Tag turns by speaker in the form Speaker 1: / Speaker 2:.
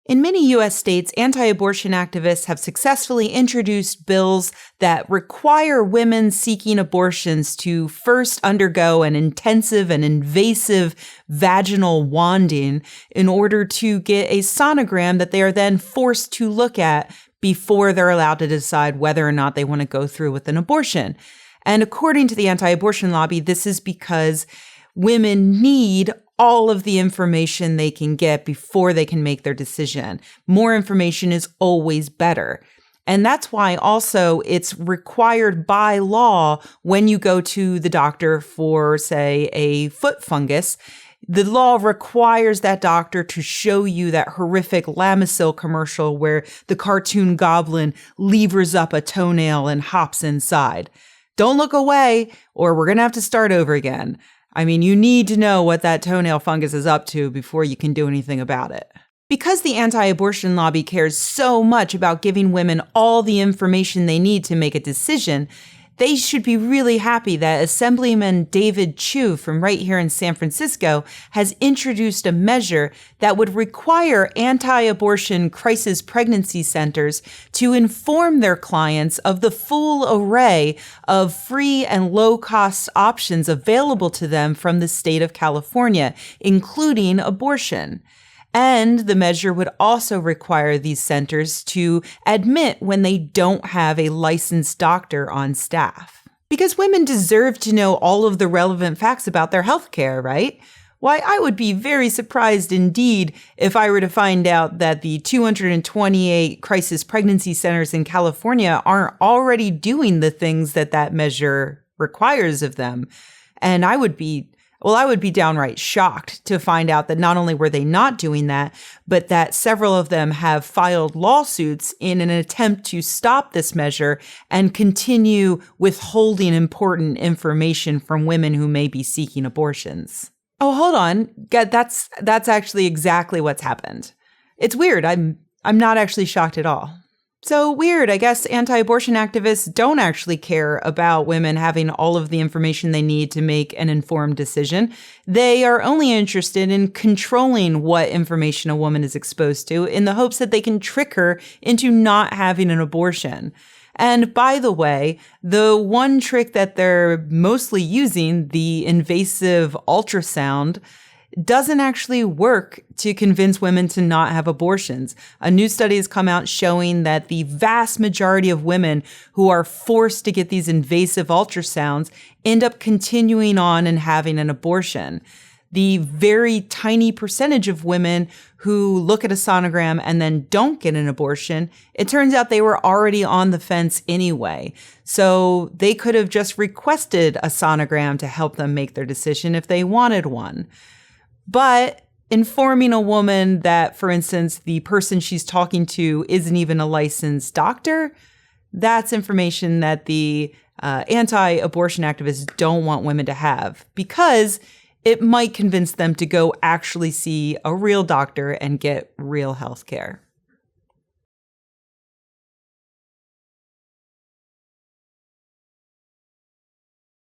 Speaker 1: In many U.S. states, anti-abortion activists have successfully introduced bills that require women seeking abortions to first undergo an intensive and invasive vaginal wanding in order to get a sonogram that they are then forced to look at before they're allowed to decide whether or not they want to go through with an abortion. And according to the anti-abortion lobby, this is because women need all of the information they can get before they can make their decision. More information is always better. And that's why also it's required by law when you go to the doctor for, say, a foot fungus. The law requires that doctor to show you that horrific Lamisil commercial where the cartoon goblin levers up a toenail and hops inside. Don't look away or we're going to have to start over again. I mean, you need to know what that toenail fungus is up to before you can do anything about it. Because the anti-abortion lobby cares so much about giving women all the information they need to make a decision, they should be really happy that Assemblyman David Chiu from right here in San Francisco has introduced a measure that would require anti-abortion crisis pregnancy centers to inform their clients of the full array of free and low-cost options available to them from the state of California, including abortion. And the measure would also require these centers to admit when they don't have a licensed doctor on staff. Because women deserve to know all of the relevant facts about their health care, right? Why, I would be very surprised indeed if I were to find out that the 228 crisis pregnancy centers in California aren't already doing the things that that measure requires of them. And I would be downright shocked to find out that not only were they not doing that, but that several of them have filed lawsuits in an attempt to stop this measure and continue withholding important information from women who may be seeking abortions. Oh, hold on. That's actually exactly what's happened. It's weird. I'm not actually shocked at all. So weird. I guess anti-abortion activists don't actually care about women having all of the information they need to make an informed decision. They are only interested in controlling what information a woman is exposed to in the hopes that they can trick her into not having an abortion. And by the way, the one trick that they're mostly using, the invasive ultrasound, doesn't actually work to convince women to not have abortions. A new study has come out showing that the vast majority of women who are forced to get these invasive ultrasounds end up continuing on and having an abortion. The very tiny percentage of women who look at a sonogram and then don't get an abortion, it turns out they were already on the fence anyway. So they could have just requested a sonogram to help them make their decision if they wanted one. But informing a woman that, for instance, the person she's talking to isn't even a licensed doctor, that's information that the anti-abortion activists don't want women to have because it might convince them to go actually see a real doctor and get real health care.